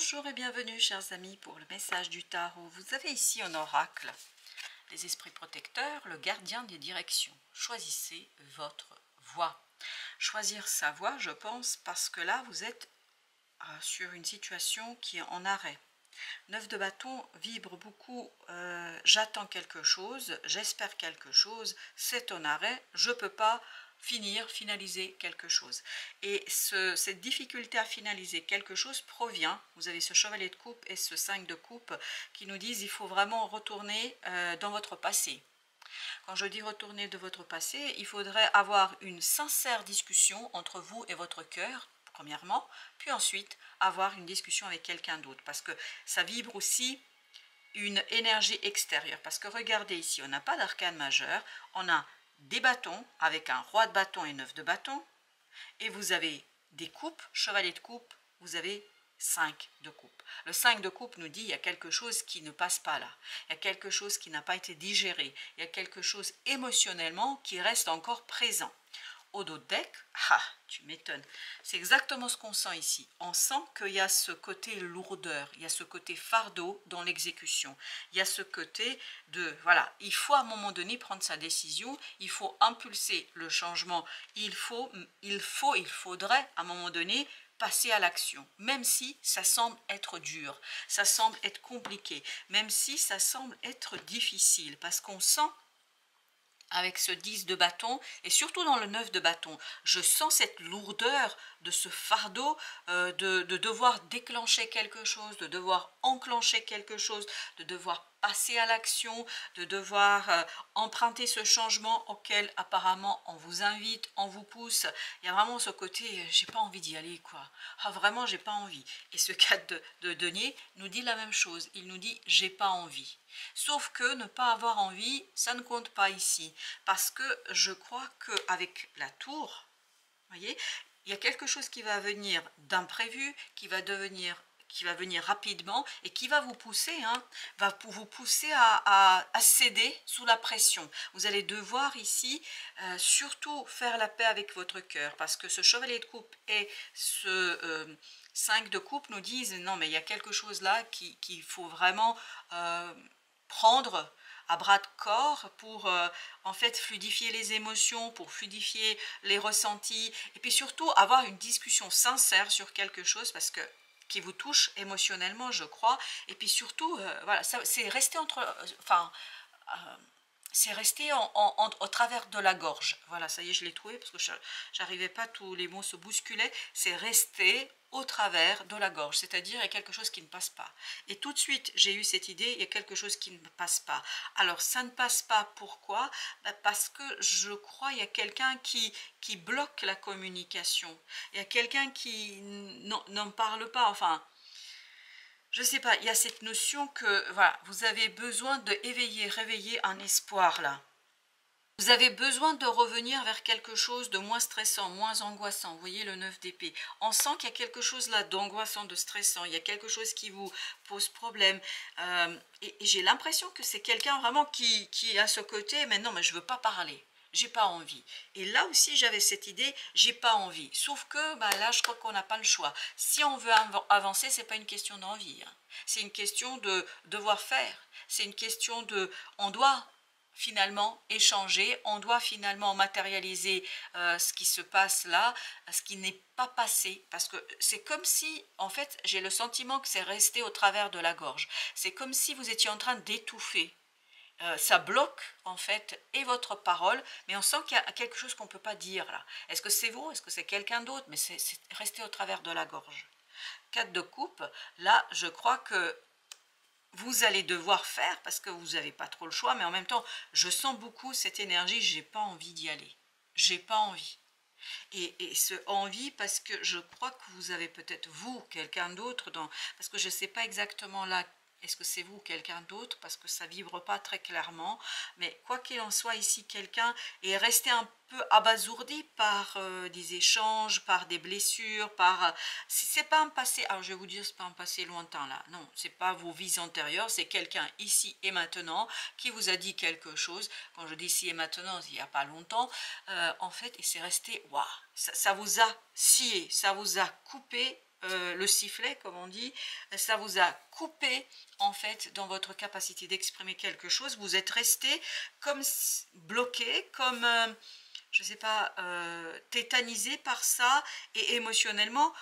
Bonjour et bienvenue chers amis pour le message du tarot. Vous avez ici un oracle, les esprits protecteurs, le gardien des directions. Choisissez votre voie. Choisir sa voie, je pense, parce que là vous êtes sur une situation qui est en arrêt. 9 de bâton vibre beaucoup, j'attends quelque chose, j'espère quelque chose, c'est en arrêt, je ne peux pas finaliser quelque chose. Et cette difficulté à finaliser quelque chose provient, vous avez ce chevalier de coupe et ce 5 de coupe qui nous disent il faut vraiment retourner dans votre passé. Quand je dis retourner de votre passé, il faudrait avoir une sincère discussion entre vous et votre cœur, premièrement, puis ensuite avoir une discussion avec quelqu'un d'autre, parce que ça vibre aussi une énergie extérieure. Parce que regardez ici, on n'a pas d'arcane majeur, on a des bâtons avec un roi de bâton et 9 de bâton, et vous avez des coupes, chevalier de coupe, vous avez 5 de coupe. Le 5 de coupe nous dit il y a quelque chose qui ne passe pas là, il y a quelque chose qui n'a pas été digéré, il y a quelque chose émotionnellement qui reste encore présent. Au dos de deck, tu m'étonnes, c'est exactement ce qu'on sent ici. On sent qu'il y a ce côté lourdeur, il y a ce côté fardeau dans l'exécution. Il y a ce côté de, voilà, il faut à un moment donné prendre sa décision, il faut impulser le changement, il faudrait à un moment donné passer à l'action, même si ça semble être dur, ça semble être compliqué, même si ça semble être difficile, parce qu'on sent avec ce 10 de bâton, et surtout dans le 9 de bâton, je sens cette lourdeur de ce fardeau, de devoir déclencher quelque chose, de devoir enclencher quelque chose, de devoir passer à l'action, de devoir emprunter ce changement auquel apparemment on vous invite, on vous pousse. Il y a vraiment ce côté, j'ai pas envie d'y aller, quoi. Ah, vraiment, j'ai pas envie. Et ce 4 de denier nous dit la même chose, il nous dit j'ai pas envie. Sauf que ne pas avoir envie, ça ne compte pas ici. Parce que je crois qu'avec la tour, voyez, il y a quelque chose qui va venir d'imprévu, qui va venir rapidement et qui va vous pousser, vous pousser à céder sous la pression. Vous allez devoir ici surtout faire la paix avec votre cœur, parce que ce chevalier de coupe et ce 5 de coupe nous disent non mais il y a quelque chose là qu'il faut vraiment prendre à bras de corps pour en fait fluidifier les émotions, pour fluidifier les ressentis, et puis surtout avoir une discussion sincère sur quelque chose parce que qui vous touche émotionnellement, je crois, et puis surtout, voilà, c'est resté c'est resté au travers de la gorge. Voilà, ça y est, je l'ai trouvé parce que j'arrivais pas, tous les mots se bousculaient. C'est resté au travers de la gorge, c'est-à-dire il y a quelque chose qui ne passe pas. Et tout de suite, j'ai eu cette idée, il y a quelque chose qui ne passe pas. Alors, ça ne passe pas, pourquoi? Parce que je crois qu'il y a quelqu'un qui bloque la communication. Il y a quelqu'un qui n'en parle pas, enfin... Je ne sais pas, il y a cette notion que voilà, vous avez besoin de réveiller un espoir là. Vous avez besoin de revenir vers quelque chose de moins stressant, moins angoissant. Vous voyez le 9 d'épée. On sent qu'il y a quelque chose là d'angoissant, de stressant. Il y a quelque chose qui vous pose problème. Et j'ai l'impression que c'est quelqu'un vraiment qui a ce côté, mais non, mais je ne veux pas parler. J'ai pas envie. Et là aussi, j'avais cette idée, j'ai pas envie. Sauf que là, je crois qu'on n'a pas le choix. Si on veut avancer, c'est pas une question d'envie. C'est une question de devoir faire. C'est une question de... On doit finalement échanger, on doit finalement matérialiser ce qui se passe là, ce qui n'est pas passé. Parce que c'est comme si, en fait, j'ai le sentiment que c'est resté au travers de la gorge. C'est comme si vous étiez en train d'étouffer. Ça bloque en fait et votre parole, mais on sent qu'il y a quelque chose qu'on ne peut pas dire là. Est-ce que c'est vous? Est-ce que c'est quelqu'un d'autre? Mais c'est resté au travers de la gorge. 4 de coupe, là je crois que vous allez devoir faire parce que vous n'avez pas trop le choix, mais en même temps je sens beaucoup cette énergie, j'ai pas envie d'y aller. J'ai pas envie. Et ce envie parce que je crois que vous avez peut-être vous, quelqu'un d'autre, parce que je ne sais pas exactement là. Est-ce que c'est vous ou quelqu'un d'autre? Parce que ça ne vibre pas très clairement. Mais quoi qu'il en soit, ici, quelqu'un est resté un peu abasourdi par des échanges, par des blessures, par... c'est pas un passé... Alors, je vais vous dire, c'est pas un passé lointain, là. Non, c'est pas vos vies antérieures. C'est quelqu'un ici et maintenant qui vous a dit quelque chose. Quand je dis ici et maintenant, il n'y a pas longtemps. En fait, et c'est resté... Waouh, ça vous a scié, ça vous a coupé le sifflet, comme on dit, ça vous a coupé en fait dans votre capacité d'exprimer quelque chose. Vous êtes resté comme bloqué, comme je sais pas, tétanisé par ça, et émotionnellement,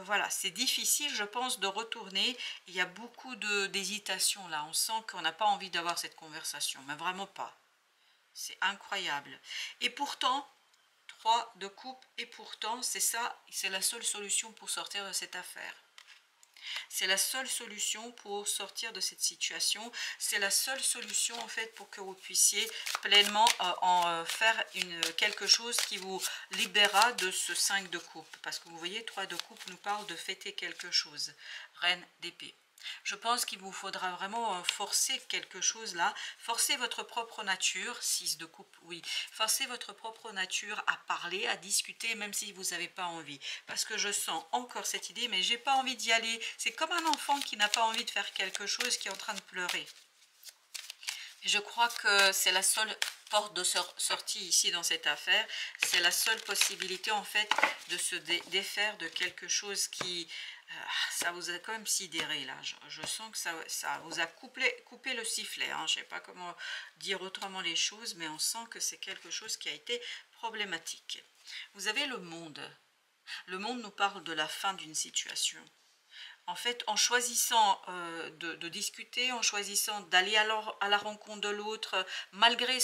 voilà, c'est difficile, je pense, de retourner. Il y a beaucoup d'hésitation là, on sent qu'on n'a pas envie d'avoir cette conversation, mais vraiment pas. C'est incroyable. Et pourtant, 3 de coupe, et pourtant, c'est ça, c'est la seule solution pour sortir de cette affaire. C'est la seule solution pour sortir de cette situation. C'est la seule solution en fait pour que vous puissiez pleinement faire quelque chose qui vous libérera de ce 5 de coupe. Parce que vous voyez, 3 de coupe nous parle de fêter quelque chose. Reine d'épée. Je pense qu'il vous faudra vraiment forcer quelque chose là, forcer votre propre nature, 6 de coupe, oui, forcer votre propre nature à parler, à discuter, même si vous n'avez pas envie. Parce que je sens encore cette idée, mais j'ai pas envie d'y aller. C'est comme un enfant qui n'a pas envie de faire quelque chose, qui est en train de pleurer. Et je crois que c'est la seule porte de sortie ici dans cette affaire. C'est la seule possibilité en fait de se défaire de quelque chose qui... ça vous a quand même sidéré là. Je sens que ça vous a coupé le sifflet. Hein. Je ne sais pas comment dire autrement les choses, mais on sent que c'est quelque chose qui a été problématique. Vous avez le monde. Le monde nous parle de la fin d'une situation. En fait, en choisissant de discuter, en choisissant d'aller à la rencontre de l'autre, malgré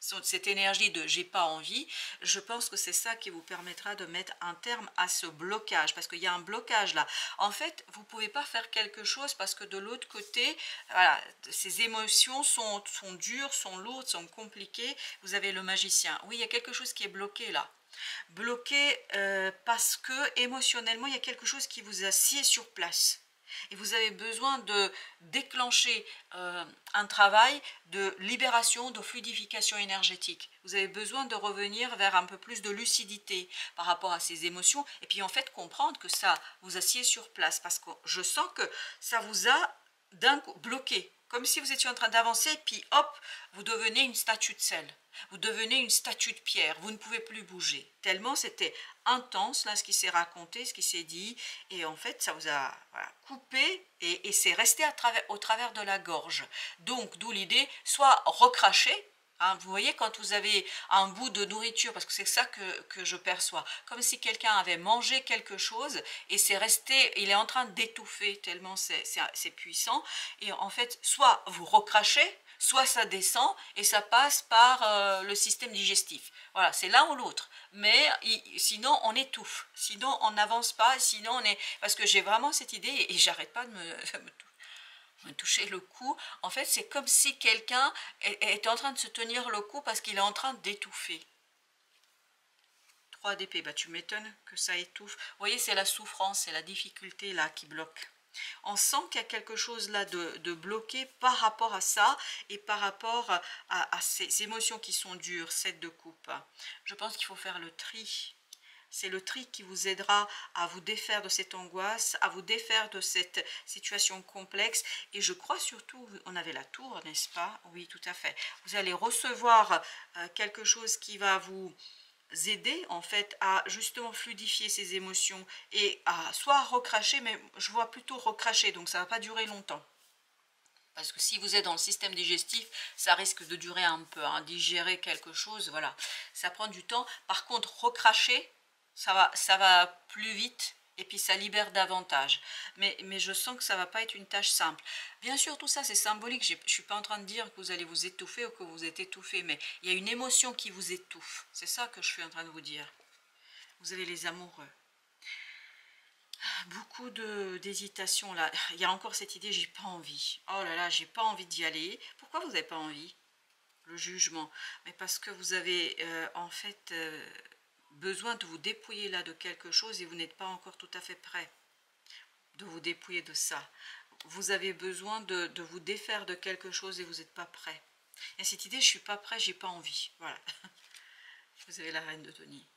cette énergie de « j'ai pas envie », je pense que c'est ça qui vous permettra de mettre un terme à ce blocage, parce qu'il y a un blocage là. En fait, vous ne pouvez pas faire quelque chose parce que de l'autre côté, voilà, ces émotions sont dures, sont lourdes, sont compliquées. Vous avez le magicien. Oui, il y a quelque chose qui est bloqué là. Bloqué parce que émotionnellement il y a quelque chose qui vous assied sur place et vous avez besoin de déclencher un travail de libération, de fluidification énergétique. Vous avez besoin de revenir vers un peu plus de lucidité par rapport à ces émotions et puis en fait comprendre que ça vous assied sur place, parce que je sens que ça vous a d'un coup bloqué, comme si vous étiez en train d'avancer, puis hop, vous devenez une statue de sel. Vous devenez une statue de pierre, vous ne pouvez plus bouger. Tellement c'était intense, là, ce qui s'est raconté, ce qui s'est dit. Et en fait, ça vous a voilà, coupé et c'est resté au travers de la gorge. Donc, d'où l'idée, soit recracher. Hein, vous voyez, quand vous avez un bout de nourriture, parce que c'est ça que je perçois, comme si quelqu'un avait mangé quelque chose et c'est resté, il est en train d'étouffer tellement c'est puissant. Et en fait, soit vous recrachez, soit ça descend et ça passe par le système digestif. Voilà, c'est l'un ou l'autre. Mais sinon, on étouffe. Sinon, on n'avance pas. Sinon, on est... Parce que j'ai vraiment cette idée et j'arrête pas de me toucher le cou. En fait, c'est comme si quelqu'un était en train de se tenir le cou parce qu'il est en train d'étouffer. 3 d'épée, bah tu m'étonnes que ça étouffe. Vous voyez, c'est la souffrance, c'est la difficulté là qui bloque. On sent qu'il y a quelque chose là de bloqué par rapport à ça et par rapport à ces émotions qui sont dures, 7 de coupe. Je pense qu'il faut faire le tri. C'est le tri qui vous aidera à vous défaire de cette angoisse, à vous défaire de cette situation complexe. Et je crois surtout, on avait la tour, n'est-ce pas? Oui, tout à fait. Vous allez recevoir quelque chose qui va vous aider en fait à justement fluidifier ces émotions et à soit recracher, mais je vois plutôt recracher, donc ça ne va pas durer longtemps. Parce que si vous êtes dans le système digestif, ça risque de durer un peu, hein, digérer quelque chose, voilà. Ça prend du temps. Par contre, recracher, ça va plus vite et puis ça libère davantage. Mais je sens que ça ne va pas être une tâche simple. Bien sûr, tout ça, c'est symbolique. Je ne suis pas en train de dire que vous allez vous étouffer ou que vous êtes étouffé, mais il y a une émotion qui vous étouffe. C'est ça que je suis en train de vous dire. Vous avez les amoureux. Beaucoup d'hésitation là. Il y a encore cette idée, j'ai pas envie. Oh là là, j'ai pas envie d'y aller. Pourquoi vous n'avez pas envie? Le jugement. Mais parce que vous avez en fait besoin de vous dépouiller là de quelque chose et vous n'êtes pas encore tout à fait prêt de vous dépouiller de ça. Vous avez besoin de vous défaire de quelque chose et vous n'êtes pas prêt. Et cette idée, je suis pas prêt, j'ai pas envie. Voilà. Vous avez la reine de Denis.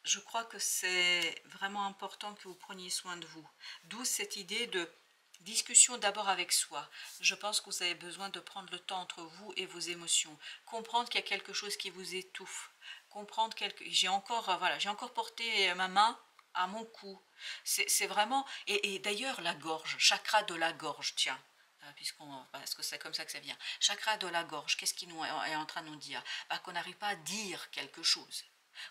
Je crois que c'est vraiment important que vous preniez soin de vous. D'où cette idée de discussion d'abord avec soi. Je pense que vous avez besoin de prendre le temps entre vous et vos émotions. Comprendre qu'il y a quelque chose qui vous étouffe. Comprendre j'ai encore porté ma main à mon cou. C'est vraiment... Et d'ailleurs, la gorge, chakra de la gorge, tiens, parce que c'est comme ça que ça vient. Chakra de la gorge, qu'est-ce qu'il est en train de nous dire? Qu'on n'arrive pas à dire quelque chose,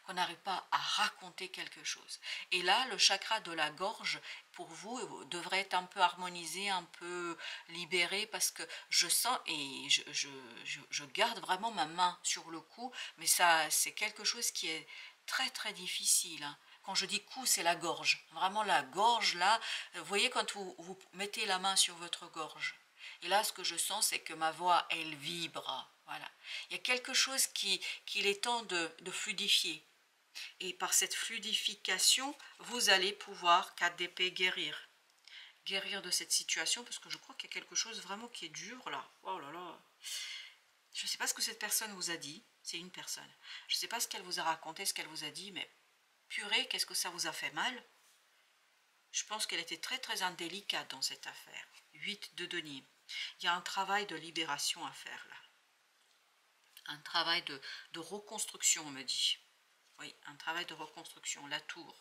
qu'on n'arrive pas à raconter quelque chose. Et là, le chakra de la gorge, pour vous, devrait être un peu harmonisé, un peu libéré, parce que je sens, et je garde vraiment ma main sur le cou, mais ça, c'est quelque chose qui est très très difficile, hein. Quand je dis cou, c'est la gorge. Vraiment la gorge, là, vous voyez quand vous mettez la main sur votre gorge. Et là, ce que je sens, c'est que ma voix, elle vibre. Voilà. Il y a quelque chose qu'il est temps de fluidifier. Et par cette fluidification, vous allez pouvoir, 4 d'épée, guérir. Guérir de cette situation, parce que je crois qu'il y a quelque chose vraiment qui est dur, là. Oh là là. Je ne sais pas ce que cette personne vous a dit. C'est une personne. Je ne sais pas ce qu'elle vous a raconté, ce qu'elle vous a dit, mais purée, qu'est-ce que ça vous a fait mal? Je pense qu'elle était très très indélicate dans cette affaire. 8 de denier. Il y a un travail de libération à faire là. Un travail de reconstruction, on me dit. Oui, un travail de reconstruction, la tour.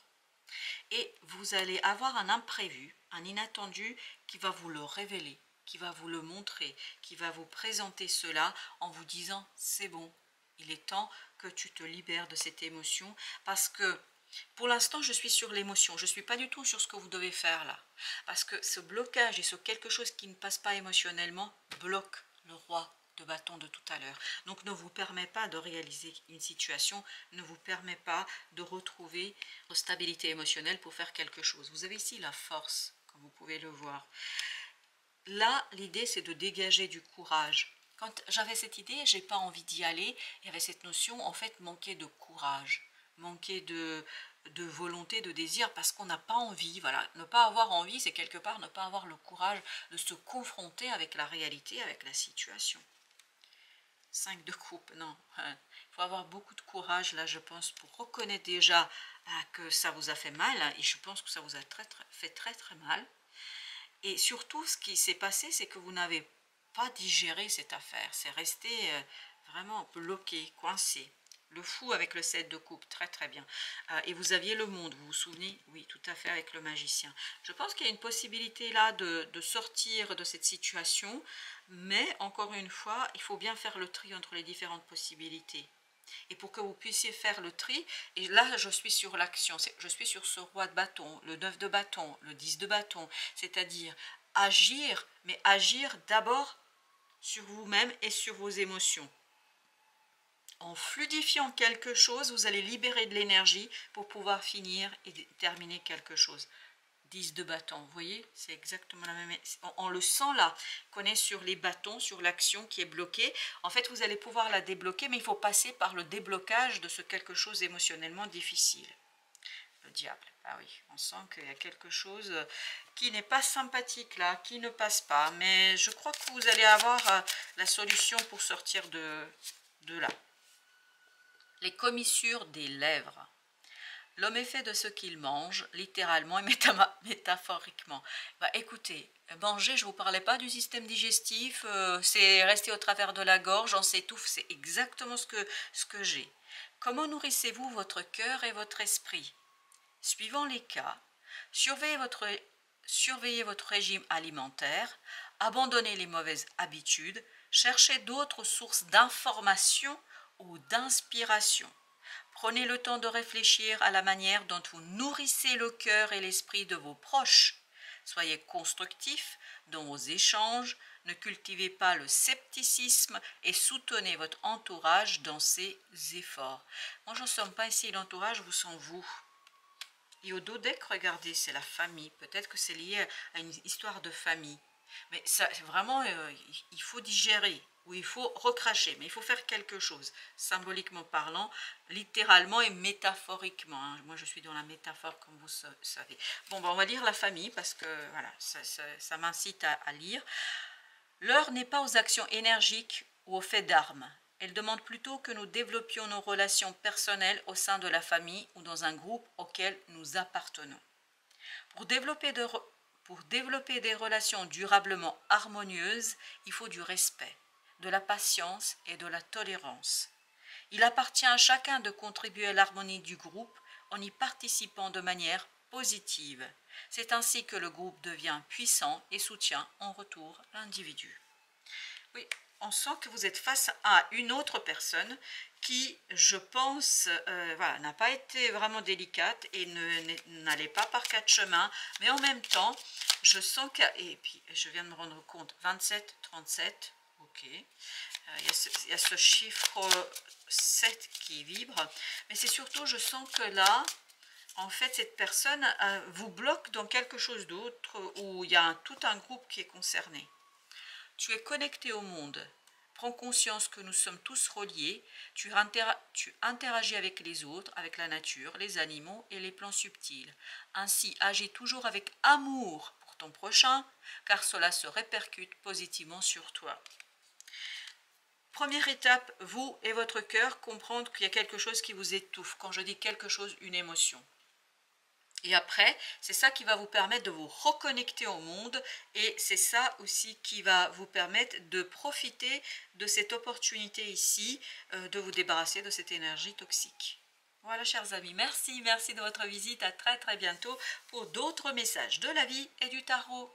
Et vous allez avoir un imprévu, un inattendu qui va vous le révéler, qui va vous le montrer, qui va vous présenter cela en vous disant c'est bon, il est temps que tu te libères de cette émotion, parce que pour l'instant je suis sur l'émotion, je ne suis pas du tout sur ce que vous devez faire là, parce que ce blocage et ce quelque chose qui ne passe pas émotionnellement bloque le roi de bâton de tout à l'heure, donc ne vous permet pas de réaliser une situation, ne vous permet pas de retrouver votre stabilité émotionnelle pour faire quelque chose. Vous avez ici la force, comme vous pouvez le voir. Là, l'idée, c'est de dégager du courage. Quand j'avais cette idée, j'ai pas envie d'y aller. Il y avait cette notion, en fait, manquer de courage, manquer de volonté, de désir, parce qu'on n'a pas envie. Voilà, ne pas avoir envie, c'est quelque part ne pas avoir le courage de se confronter avec la réalité, avec la situation. 5 de coupe, non. Il faut avoir beaucoup de courage, là, je pense, pour reconnaître déjà que ça vous a fait mal. Et je pense que ça vous a fait très, très mal. Et surtout, ce qui s'est passé, c'est que vous n'avez pas digéré cette affaire. C'est resté vraiment bloqué, coincé. Le fou avec le 7 de coupe, très très bien. Et vous aviez le monde, vous vous souvenez? Oui, tout à fait, avec le magicien. Je pense qu'il y a une possibilité là de sortir de cette situation, mais encore une fois, il faut bien faire le tri entre les différentes possibilités. Et pour que vous puissiez faire le tri, et là je suis sur l'action, je suis sur ce roi de bâton, le 9 de bâton, le 10 de bâton, c'est-à-dire agir, mais agir d'abord sur vous-même et sur vos émotions. En fluidifiant quelque chose, vous allez libérer de l'énergie pour pouvoir finir et terminer quelque chose. 10 de bâton, vous voyez, c'est exactement la même, on le sent là, qu'on est sur les bâtons, sur l'action qui est bloquée. En fait, vous allez pouvoir la débloquer, mais il faut passer par le déblocage de ce quelque chose émotionnellement difficile. Le diable, ah oui, on sent qu'il y a quelque chose qui n'est pas sympathique là, qui ne passe pas, mais je crois que vous allez avoir la solution pour sortir de là. Les commissures des lèvres. L'homme est fait de ce qu'il mange, littéralement et métaphoriquement. Écoutez, manger, je ne vous parlais pas du système digestif, c'est rester au travers de la gorge, on s'étouffe, c'est exactement ce que j'ai. Comment nourrissez-vous votre cœur et votre esprit? Suivant les cas, surveillez votre régime alimentaire, abandonnez les mauvaises habitudes, cherchez d'autres sources d'information ou d'inspiration. Prenez le temps de réfléchir à la manière dont vous nourrissez le cœur et l'esprit de vos proches. Soyez constructifs dans vos échanges, ne cultivez pas le scepticisme et soutenez votre entourage dans ses efforts. Moi, je ne sens pas ici l'entourage, vous sens vous. Et au dodeck, regardez, c'est la famille. Peut-être que c'est lié à une histoire de famille. Mais ça, vraiment, il faut digérer, ou il faut recracher, mais il faut faire quelque chose, symboliquement parlant, littéralement et métaphoriquement. Hein. Moi, je suis dans la métaphore, comme vous savez. Bon, on va lire la famille, parce que voilà, ça m'incite à lire. L'heure n'est pas aux actions énergiques ou aux faits d'armes. Elle demande plutôt que nous développions nos relations personnelles au sein de la famille ou dans un groupe auquel nous appartenons. Pour développer des relations durablement harmonieuses, il faut du respect, de la patience et de la tolérance. Il appartient à chacun de contribuer à l'harmonie du groupe en y participant de manière positive. C'est ainsi que le groupe devient puissant et soutient en retour l'individu. Oui, on sent que vous êtes face à une autre personne qui, je pense, voilà, n'a pas été vraiment délicate et n'allait pas par quatre chemins, mais en même temps, je sens et puis je viens de me rendre compte, 27, 37, ok, il y a ce chiffre 7 qui vibre, mais c'est surtout, je sens que là, en fait, cette personne vous bloque dans quelque chose d'autre où il y a tout un groupe qui est concerné. Tu es connecté au monde. Prends conscience que nous sommes tous reliés. Tu interagis avec les autres, avec la nature, les animaux et les plans subtils. Ainsi, agis toujours avec amour pour ton prochain, car cela se répercute positivement sur toi. Première étape, vous et votre cœur, comprendre qu'il y a quelque chose qui vous étouffe. Quand je dis quelque chose, une émotion. Et après, c'est ça qui va vous permettre de vous reconnecter au monde et c'est ça aussi qui va vous permettre de profiter de cette opportunité ici, de vous débarrasser de cette énergie toxique. Voilà, chers amis, merci de votre visite. À très bientôt pour d'autres messages de la vie et du tarot.